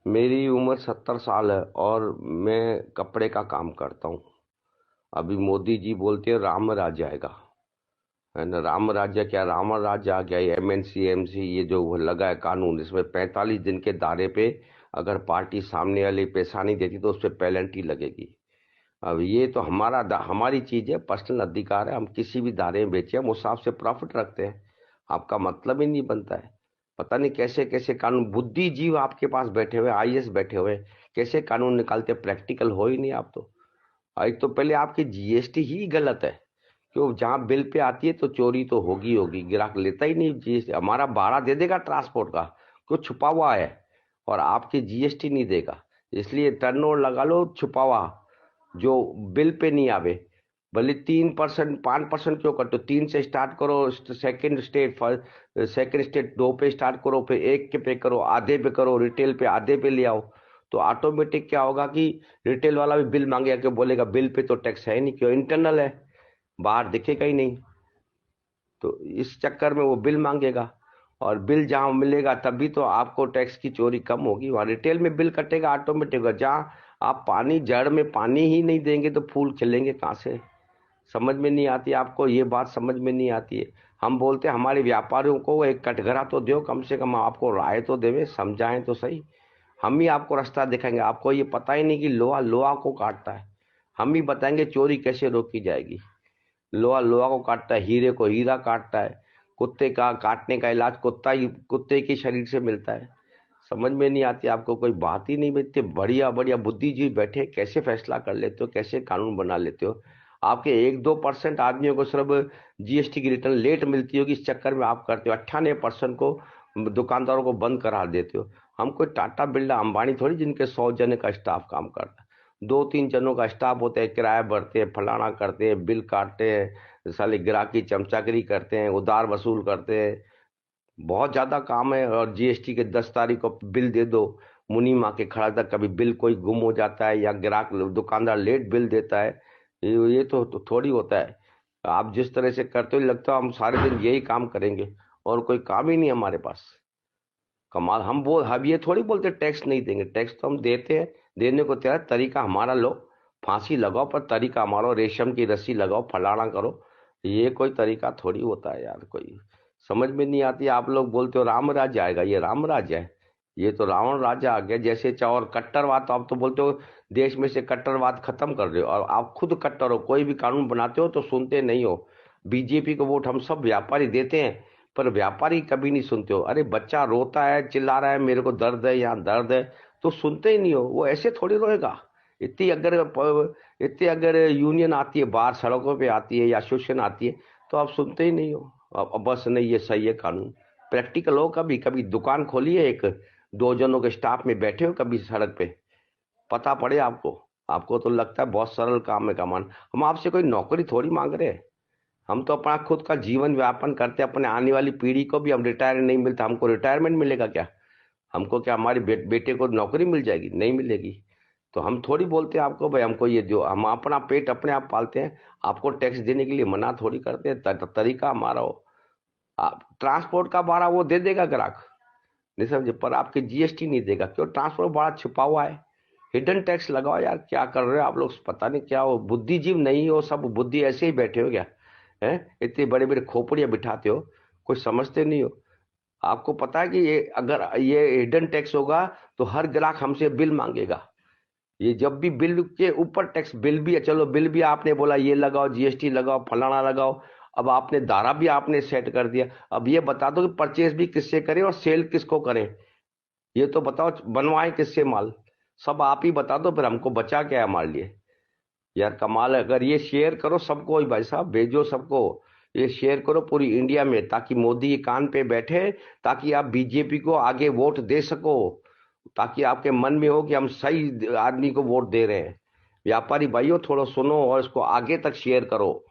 मेरी उम्र 70 साल है और मैं कपड़े का काम करता हूँ। अभी मोदी जी बोलते हैं राम राज्य आएगा, है ना। राम राज्य क्या, राम राज्य आ गया। एमएनसी एमसी ये जो लगा है कानून, इसमें 45 दिन के दायरे पे अगर पार्टी सामने वाली पैसा नहीं देती तो उस पर पेनल्टी लगेगी। अब ये तो हमारी चीज है, पर्सनल अधिकार है। हम किसी भी दायरे में बेचे, हम उस हिसाब से प्रॉफिट रखते हैं। आपका मतलब ही नहीं बनता है। पता नहीं कैसे कैसे कानून, बुद्धिजीव आपके पास बैठे हुए, आईएएस बैठे हुए, कैसे कानून निकालते, प्रैक्टिकल हो ही नहीं आप तो। एक तो पहले आपकी जीएसटी ही गलत है। क्यों, जहां बिल पे आती है तो चोरी तो होगी होगी, ग्राहक लेता ही नहीं जीएसटी। हमारा भाड़ा दे देगा ट्रांसपोर्ट का, क्यों, छुपा हुआ है। और आपकी जीएसटी नहीं देगा, इसलिए टर्नओवर लगा लो छुपा हुआ, जो बिल पे नहीं आवे। भले 3% 5% क्यों करते हो, 3 से स्टार्ट करो। सेकंड स्टेट 2 पे स्टार्ट करो, फिर 1 के पे करो, आधे पे करो, रिटेल पे आधे पे ले आओ। तो ऑटोमेटिक क्या होगा कि रिटेल वाला भी बिल मांगेगा, कि बोलेगा बिल पे तो टैक्स है नहीं, क्यों, इंटरनल है, बाहर दिखेगा ही नहीं। तो इस चक्कर में वो बिल मांगेगा। और बिल जहां मिलेगा तभी तो आपको टैक्स की चोरी कम होगी, वहां रिटेल में बिल कटेगा ऑटोमेटिक होगा। जहाँ आप पानी, जड़ में पानी ही नहीं देंगे तो फूल खिलेंगे कहाँ से। समझ में नहीं आती आपको ये बात, समझ में नहीं आती है। हम बोलते हैं हमारे व्यापारियों को एक कटघरा तो दो, कम से कम आपको राय तो देवे, समझाएं तो सही। हम ही आपको रास्ता दिखाएंगे। आपको ये पता ही नहीं कि लोहा लोहा को काटता है। हम ही बताएंगे चोरी कैसे रोकी जाएगी। लोहा लोहा को काटता है, हीरे को हीरा काटता है। कुत्ते का काटने का इलाज कुत्ता ही, कुत्ते के शरीर से मिलता है। समझ में नहीं आती आपको, कोई बात ही नहीं मिलती। बढ़िया बढ़िया बुद्धिजीवी बैठे, कैसे फैसला कर लेते हो, कैसे कानून बना लेते हो। आपके 1-2% आदमियों को सिर्फ जीएसटी की रिटर्न लेट मिलती होगी, इस चक्कर में आप करते हो। 98% को दुकानदारों को बंद करा देते हो। हम कोई टाटा बिरला अंबानी थोड़ी, जिनके 100 जने का स्टाफ काम करता है। 2-3 जनों का स्टाफ होता है, किराया भरते हैं, फलाना करते हैं, बिल काटते हैं, साले ग्राहकी चमचागिरी करते हैं, उधार वसूल करते हैं। बहुत ज्यादा काम है। और जीएसटी के 10 तारीख को बिल दे दो, मुनी माँ के खड़ा तक कभी बिल कोई गुम हो जाता है या ग्राहक दुकानदार लेट बिल देता है। ये तो थोड़ी होता है। आप जिस तरह से करते हो, लगता है हम सारे दिन यही काम करेंगे और कोई काम ही नहीं हमारे पास। कमाल। हम ये थोड़ी बोलते टैक्स नहीं देंगे, टैक्स तो हम देते हैं, देने को तैयार। तरीका हमारा लो, फांसी लगाओ, पर तरीका हमारा, रेशम की रस्सी लगाओ, फलाना करो। ये कोई तरीका थोड़ी होता है यार, कोई समझ में नहीं आती। आप लोग बोलते हो राम राज्य आएगा, ये राम राज्य है? ये तो रावण राज्य आ गया जैसे चाहो। और कट्टरवाद तो आप तो बोलते हो देश में से कट्टरवाद खत्म कर रहे हो, और आप खुद कट्टर हो। कोई भी कानून बनाते हो तो सुनते नहीं हो। बीजेपी को वोट हम सब व्यापारी देते हैं, पर व्यापारी कभी नहीं सुनते हो। अरे बच्चा रोता है, चिल्ला रहा है, मेरे को दर्द है, यहाँ दर्द है, तो सुनते ही नहीं हो। वो ऐसे थोड़ी रोएगा। इतनी अगर इतनी अगर यूनियन आती है बाहर, सड़कों पे आती है या एसोसिएशन आती है, तो आप सुनते ही नहीं हो। अब बस नहीं, ये सही है कानून। प्रैक्टिकल हो, कभी कभी दुकान खोली है, एक 2 जनों के स्टाफ में बैठे हो कभी सड़क पे, पता पड़े आपको। आपको तो लगता है बहुत सरल काम है कमान। हम आपसे कोई नौकरी थोड़ी मांग रहे हैं। हम तो अपना खुद का जीवन व्यापन करते हैं, अपने आने वाली पीढ़ी को भी। हम रिटायर नहीं मिलता, हमको रिटायरमेंट मिलेगा क्या? हमको क्या हमारे बेटे को नौकरी मिल जाएगी? नहीं मिलेगी। तो हम थोड़ी बोलते हैं आपको भाई हमको ये दो। हम अपना पेट अपने आप पालते हैं, आपको टैक्स देने के लिए मना थोड़ी करते हैं। तरीका हमारा हो। आप ट्रांसपोर्ट का भाड़ा वो दे देगा ग्राहक, नहीं समझे, पर आपके जीएसटी नहीं देगा। क्यों? ट्रांसपोर्ट बड़ा छुपा हुआ है। हिडन टैक्स लगाओ यार, क्या कर रहे हो आप लोग, पता नहीं क्या हो। बुद्धिजीव नहीं हो, सब बुद्धि ऐसे ही बैठे हो क्या? हैं, इतने बड़े बड़े खोपड़ियां बिठाते हो, कुछ समझते नहीं हो। आपको पता है कि ये अगर ये हिडन टैक्स होगा तो हर ग्राहक हमसे बिल मांगेगा। ये जब भी बिल के ऊपर टैक्स, बिल भी, चलो बिल भी आपने बोला ये लगाओ, जीएसटी लगाओ, फलाना लगाओ। अब आपने दारा भी आपने सेट कर दिया। अब ये बता दो कि परचेज भी किससे करें और सेल किसको करें। ये तो बताओ, बनवाएं किससे माल। सब आप ही बता दो, फिर हमको बचा क्या है हमारे लिए। यार कमाल है। अगर ये शेयर करो सबको, ही भाई साहब भेजो सबको, ये शेयर करो पूरी इंडिया में, ताकि मोदी ये कान पे बैठे, ताकि आप बीजेपी को आगे वोट दे सको, ताकि आपके मन में हो कि हम सही आदमी को वोट दे रहे हैं। व्यापारी भाइयों थोड़ा सुनो और इसको आगे तक शेयर करो।